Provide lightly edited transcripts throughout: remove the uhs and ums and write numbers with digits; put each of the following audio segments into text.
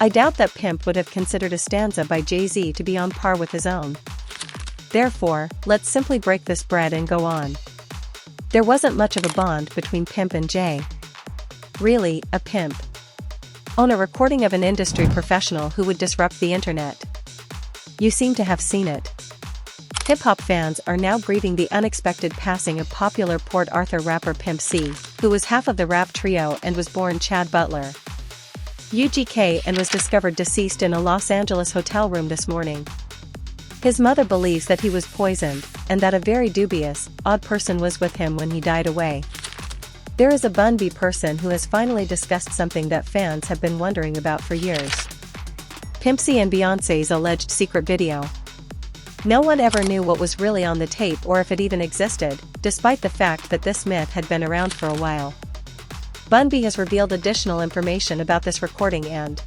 I doubt that Pimp would have considered a stanza by Jay-Z to be on par with his own. Therefore, let's simply break this bread and go on. There wasn't much of a bond between Pimp and Jay. Really, a pimp. On a recording of an industry professional who would disrupt the internet. You seem to have seen it. Hip-hop fans are now grieving the unexpected passing of popular Port Arthur rapper Pimp C, who was half of the rap trio and was born Chad Butler. UGK and was discovered deceased in a Los Angeles hotel room this morning. His mother believes that he was poisoned, and that a very dubious, odd person was with him when he died away. There is a Bun B person who has finally discussed something that fans have been wondering about for years. Pimp C and Beyoncé's alleged secret video. No one ever knew what was really on the tape or if it even existed, despite the fact that this myth had been around for a while. Bun B has revealed additional information about this recording and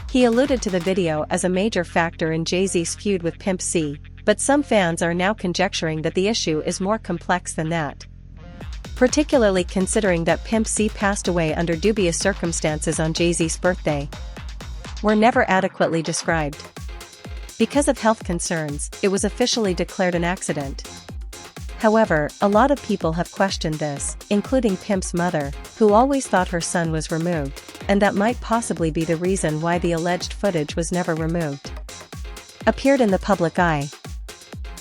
he alluded to the video as a major factor in Jay-Z's feud with Pimp C, but some fans are now conjecturing that the issue is more complex than that. Particularly considering that Pimp C passed away under dubious circumstances on Jay-Z's birthday. Were never adequately described. Because of health concerns, it was officially declared an accident. However, a lot of people have questioned this, including Pimp's mother, who always thought her son was removed, and that might possibly be the reason why the alleged footage was never removed. Appeared in the public eye.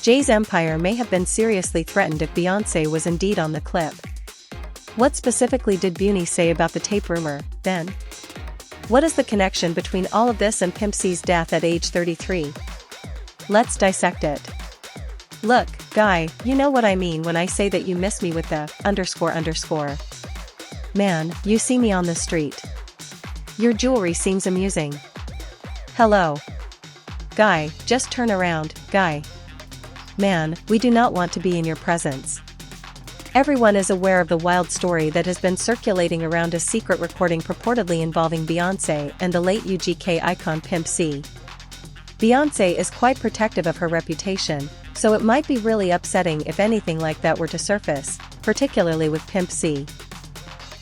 Jay's empire may have been seriously threatened if Beyoncé was indeed on the clip. What specifically did Beyoncé say about the tape rumor, then? What is the connection between all of this and Pimp C's death at age 33? Let's dissect it. Look, guy, you know what I mean when I say that you miss me with the __. Man, you see me on the street. Your jewelry seems amusing. Hello. Guy, just turn around, guy. Man, we do not want to be in your presence. Everyone is aware of the wild story that has been circulating around a secret recording purportedly involving Beyoncé and the late UGK icon Pimp C. Beyoncé is quite protective of her reputation, so it might be really upsetting if anything like that were to surface, particularly with Pimp C.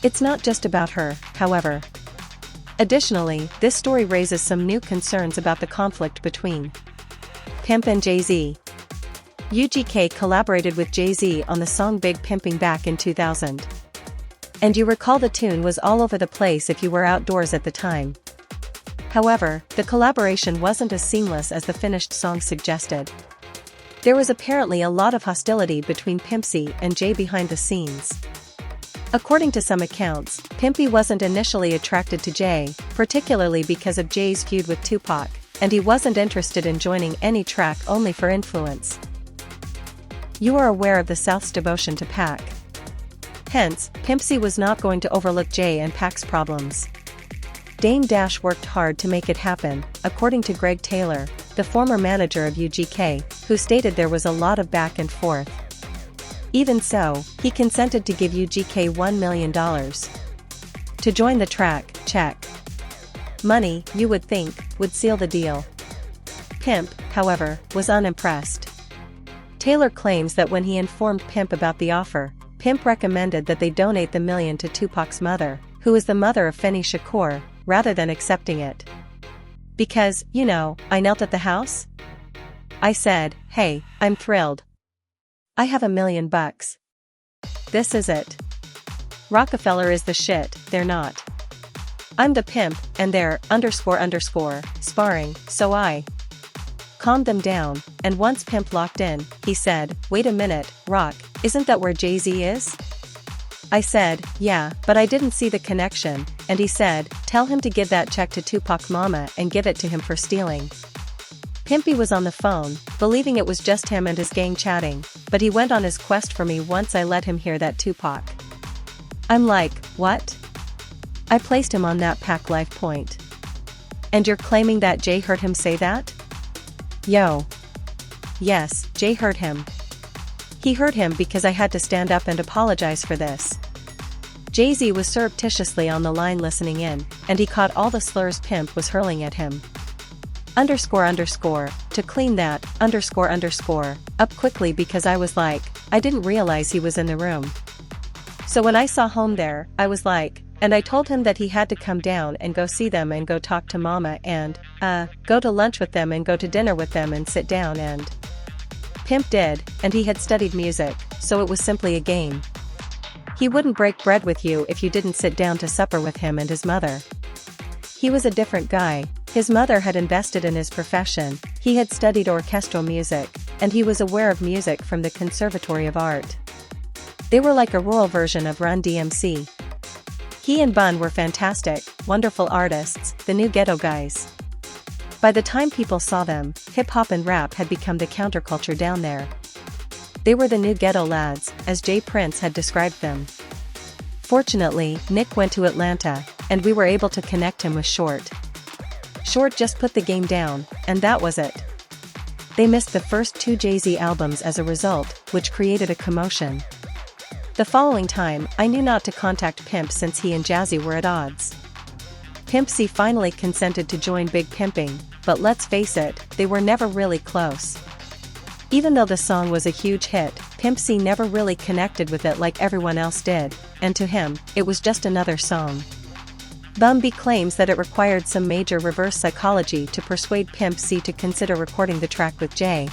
It's not just about her, however. Additionally, this story raises some new concerns about the conflict between Pimp and Jay-Z. UGK collaborated with Jay-Z on the song Big Pimpin' back in 2000. And you recall the tune was all over the place if you were outdoors at the time. However, the collaboration wasn't as seamless as the finished song suggested. There was apparently a lot of hostility between Pimp C and Jay behind the scenes. According to some accounts, Pimp C wasn't initially attracted to Jay, particularly because of Jay's feud with Tupac, and he wasn't interested in joining any track only for influence. You are aware of the South's devotion to Pac. Hence, Pimp C was not going to overlook Jay and Pac's problems. Dame Dash worked hard to make it happen, according to Greg Taylor, the former manager of UGK, who stated there was a lot of back and forth. Even so, he consented to give UGK $1 million to join the track, check. Money, you would think, would seal the deal. Pimp, however, was unimpressed. Taylor claims that when he informed Pimp about the offer, Pimp recommended that they donate the million to Tupac's mother, who is the mother of Feni Shakur, rather than accepting it. Because, you know, I knelt at the house? I said, hey, I'm thrilled. I have $1 million. This is it. Rockefeller is the shit, they're not. I'm the pimp, and they're __, sparring, so I calmed them down, and once Pimp locked in, he said, wait a minute, Rock, isn't that where Jay-Z is? I said, yeah, but I didn't see the connection, and he said, tell him to give that check to Tupac Mama and give it to him for stealing. Pimpy was on the phone, believing it was just him and his gang chatting, but he went on his quest for me once I let him hear that Tupac. I'm like, what? I placed him on that Pac life point. And you're claiming that Jay heard him say that? Yo. Yes, Jay heard him. He heard him because I had to stand up and apologize for this. Jay-Z was surreptitiously on the line listening in, and he caught all the slurs Pimp was hurling at him. To clean that, _ up quickly because I was like, I didn't realize he was in the room. So when I saw home there, I was like, And I told him that he had to come down and go see them and go talk to mama and, go to lunch with them and go to dinner with them and sit down and. Pimp did, and he had studied music, so it was simply a game. He wouldn't break bread with you if you didn't sit down to supper with him and his mother. He was a different guy. His mother had invested in his profession, he had studied orchestral music, and he was aware of music from the Conservatory of Art. They were like a rural version of Run DMC. He and Bun were fantastic, wonderful artists, the new ghetto guys. By the time people saw them, hip-hop and rap had become the counterculture down there. They were the new ghetto lads, as Jay Prince had described them. Fortunately, Nick went to Atlanta, and we were able to connect him with Short. Short just put the game down, and that was it. They missed the first 2 Jay-Z albums as a result, which created a commotion. The following time, I knew not to contact Pimp since he and Jazzy were at odds. Pimp C finally consented to join Big Pimping, but let's face it, they were never really close. Even though the song was a huge hit, Pimp C never really connected with it like everyone else did, and to him, it was just another song. Bun B claims that it required some major reverse psychology to persuade Pimp C to consider recording the track with Jay.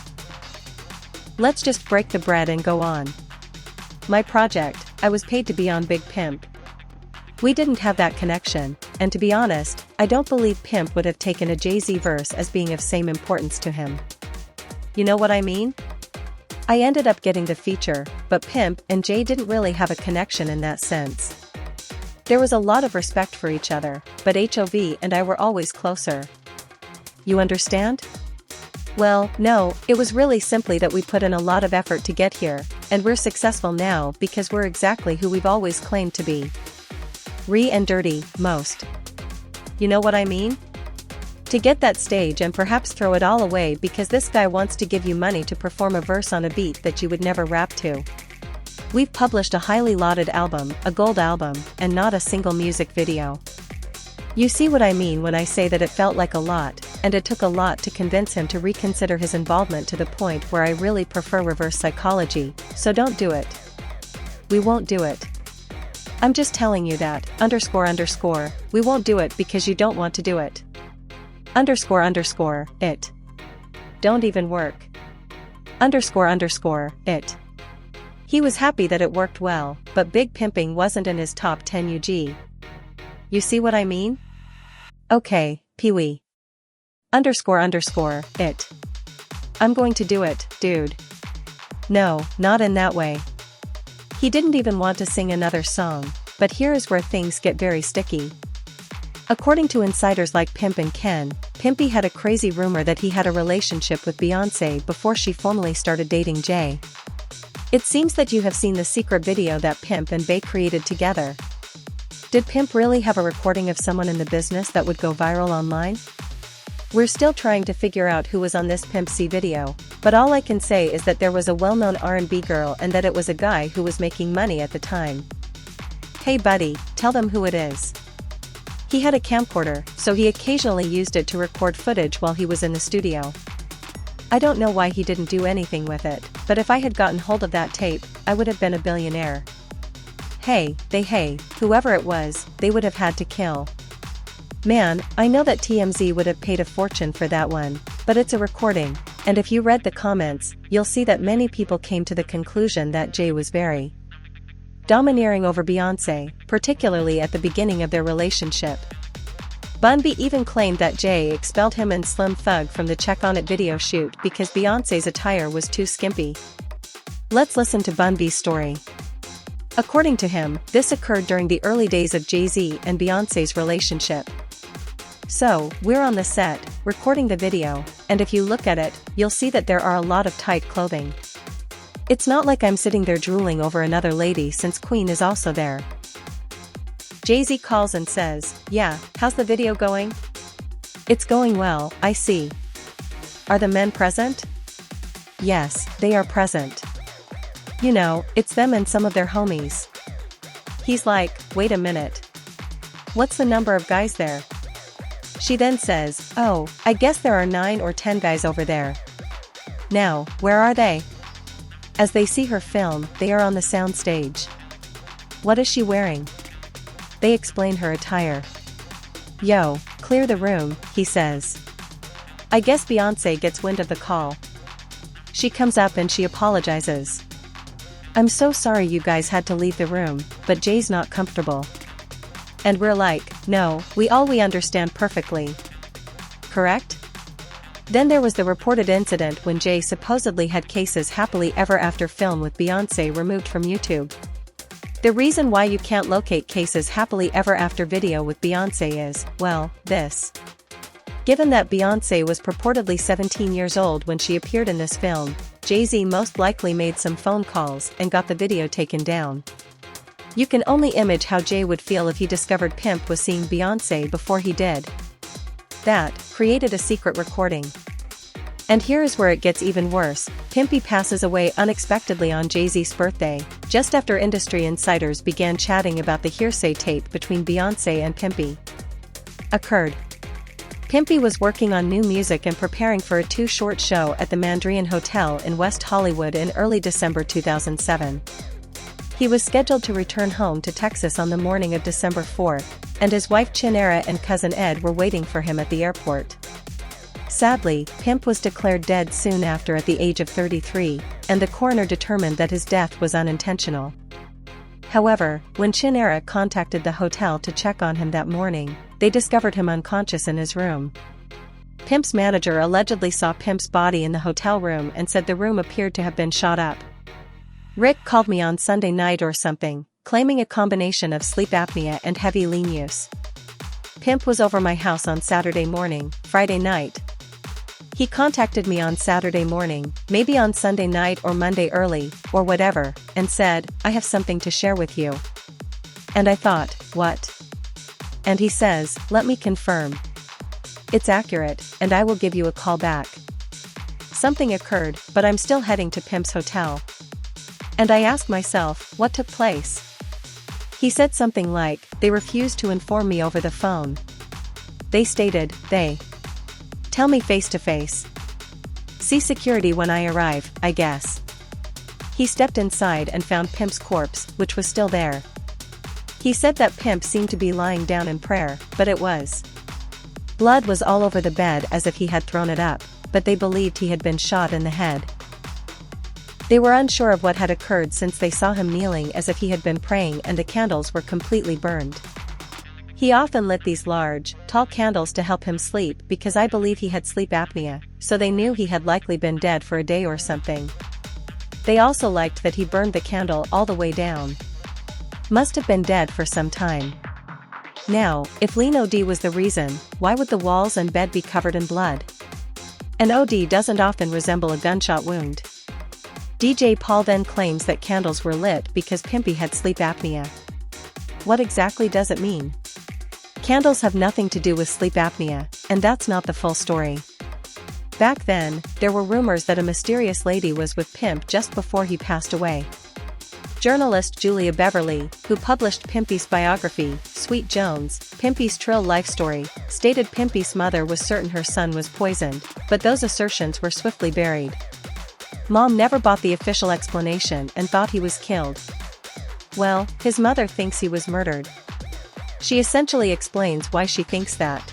Let's just break the bread and go on. My project, I was paid to be on Big Pimp. We didn't have that connection, and to be honest, I don't believe Pimp would have taken a Jay-Z verse as being of same importance to him. You know what I mean? I ended up getting the feature, but Pimp and Jay didn't really have a connection in that sense. There was a lot of respect for each other, but HOV and I were always closer. You understand? Well, no, it was really simply that we put in a lot of effort to get here, and we're successful now because we're exactly who we've always claimed to be. And dirty, most. You know what I mean? To get that stage and perhaps throw it all away because this guy wants to give you money to perform a verse on a beat that you would never rap to. We've published a highly lauded album, a gold album, and not a single music video. You see what I mean when I say that it felt like a lot, and it took a lot to convince him to reconsider his involvement to the point where I really prefer reverse psychology, so don't do it. We won't do it. I'm just telling you that, __, we won't do it because you don't want to do it. __, it. Don't even work. __, it. He was happy that it worked well, but Big Pimping wasn't in his top 10 UG. You see what I mean? Okay, Pee-wee. __, it. I'm going to do it, dude. No, not in that way. He didn't even want to sing another song, but here is where things get very sticky. According to insiders like Pimp and Ken, Pimpy had a crazy rumor that he had a relationship with Beyoncé before she formally started dating Jay. It seems that you have seen the secret video that Pimp and Bey created together. Did Pimp really have a recording of someone in the business that would go viral online? We're still trying to figure out who was on this Pimp C video, but all I can say is that there was a well-known R&B girl and that it was a guy who was making money at the time. Hey buddy, tell them who it is. He had a camcorder, so he occasionally used it to record footage while he was in the studio. I don't know why he didn't do anything with it, but if I had gotten hold of that tape, I would have been a billionaire. Hey, whoever it was, they would have had to kill. Man, I know that TMZ would have paid a fortune for that one, but it's a recording, and if you read the comments, you'll see that many people came to the conclusion that Jay was very domineering over Beyoncé, particularly at the beginning of their relationship. Bun B even claimed that Jay expelled him and Slim Thug from the Check On It video shoot because Beyoncé's attire was too skimpy. Let's listen to Bun B's story. According to him, this occurred during the early days of Jay-Z and Beyoncé's relationship. So, we're on the set, recording the video, and if you look at it, you'll see that there are a lot of tight clothing. It's not like I'm sitting there drooling over another lady since Queen is also there. Jay-Z calls and says, "Yeah, how's the video going?" "It's going well, I see." "Are the men present?" "Yes, they are present. You know, it's them and some of their homies." He's like, "Wait a minute. What's the number of guys there?" She then says, "Oh, I guess there are 9 or 10 guys over there." Now, where are they? As they see her film, they are on the sound stage. What is she wearing? they explain her attire. "Yo, clear the room," he says. I guess Beyoncé gets wind of the call. She comes up and she apologizes. "I'm so sorry you guys had to leave the room, but Jay's not comfortable." And we're like, no, we understand perfectly. Correct? Then there was the reported incident when Jay supposedly had Case's Happily Ever After film with Beyoncé removed from YouTube. The reason why you can't locate Case's Happily Ever After video with Beyoncé is, well, this. Given that Beyoncé was purportedly 17 years old when she appeared in this film, Jay-Z most likely made some phone calls and got the video taken down. You can only imagine how Jay would feel if he discovered Pimp was seeing Beyoncé before he did. That created a secret recording. And here is where it gets even worse. Pimp B passes away unexpectedly on Jay-Z's birthday, just after industry insiders began chatting about the hearsay tape between Beyoncé and Pimp B. Occurred. Pimp B was working on new music and preparing for a two-short show at the Mandarin Hotel in West Hollywood in early December 2007. He was scheduled to return home to Texas on the morning of December 4th, and his wife Chinera and cousin Ed were waiting for him at the airport. Sadly, Pimp was declared dead soon after at the age of 33, and the coroner determined that his death was unintentional. However, when Chinera contacted the hotel to check on him that morning, they discovered him unconscious in his room. Pimp's manager allegedly saw Pimp's body in the hotel room and said the room appeared to have been shot up. "Rick called me on Sunday night or something, claiming a combination of sleep apnea and heavy lean use. Pimp was over my house on Saturday morning, Friday night. He contacted me on Saturday morning, maybe on Sunday night or Monday early, or whatever, and said, 'I have something to share with you.' And I thought, what? And he says, 'Let me confirm. It's accurate, and I will give you a call back.' Something occurred, but I'm still heading to Pimp's hotel. And I asked myself, what took place? He said something like, 'They refused to inform me over the phone. They stated, they tell me face to face. See security when I arrive, I guess.' He stepped inside and found Pimp's corpse, which was still there. He said that Pimp seemed to be lying down in prayer, but it was. Blood was all over the bed as if he had thrown it up, but they believed he had been shot in the head. They were unsure of what had occurred since they saw him kneeling as if he had been praying and the candles were completely burned. He often lit these large, tall candles to help him sleep because I believe he had sleep apnea, so they knew he had likely been dead for a day or something. They also liked that he burned the candle all the way down. Must have been dead for some time. Now, if lean OD was the reason, why would the walls and bed be covered in blood? An OD doesn't often resemble a gunshot wound. DJ Paul then claims that candles were lit because Pimp B had sleep apnea. What exactly does it mean? Candles have nothing to do with sleep apnea, and that's not the full story. Back then, there were rumors that a mysterious lady was with Pimp just before he passed away. Journalist Julia Beverly, who published Pimp B's biography, Sweet Jones, Pimp B's Trill Life Story, stated Pimp B's mother was certain her son was poisoned, but those assertions were swiftly buried. Mom never bought the official explanation and thought he was killed. Well, his mother thinks he was murdered. She essentially explains why she thinks that.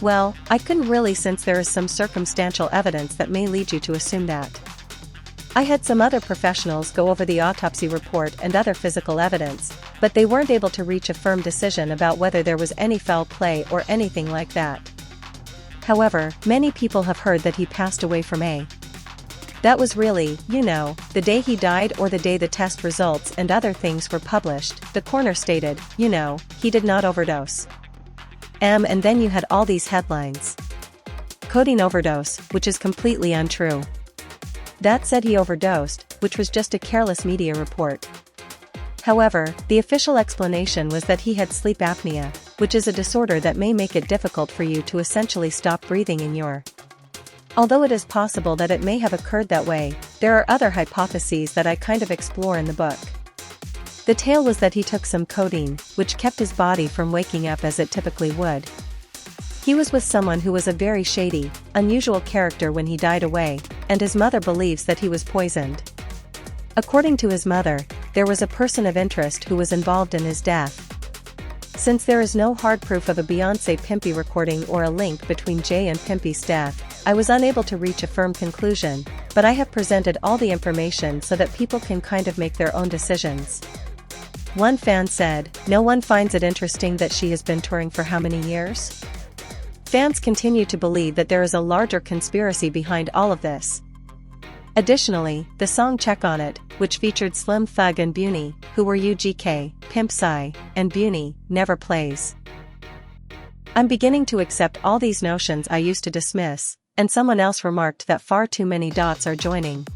Well, I couldn't really, since there is some circumstantial evidence that may lead you to assume that. I had some other professionals go over the autopsy report and other physical evidence, but they weren't able to reach a firm decision about whether there was any foul play or anything like that. However, many people have heard that he passed away from A. That was really, the day he died or the day the test results and other things were published, the coroner stated, he did not overdose. And then you had all these headlines. Codeine overdose, which is completely untrue. That said he overdosed, which was just a careless media report. However, the official explanation was that he had sleep apnea, which is a disorder that may make it difficult for you to essentially stop breathing in your. Although it is possible that it may have occurred that way, there are other hypotheses that I kind of explore in the book. The tale was that he took some codeine, which kept his body from waking up as it typically would. He was with someone who was a very shady, unusual character when he died away, and his mother believes that he was poisoned. According to his mother, there was a person of interest who was involved in his death. Since there is no hard proof of a Beyoncé Pimp B recording or a link between Jay and Pimp B's death, I was unable to reach a firm conclusion, but I have presented all the information so that people can kind of make their own decisions. One fan said, "No one finds it interesting that she has been touring for how many years?" Fans continue to believe that there is a larger conspiracy behind all of this. Additionally, the song Check On It, which featured Slim Thug and Bunny, who were UGK, Pimp C, and Bunny, never plays. I'm beginning to accept all these notions I used to dismiss, and someone else remarked that far too many dots are joining.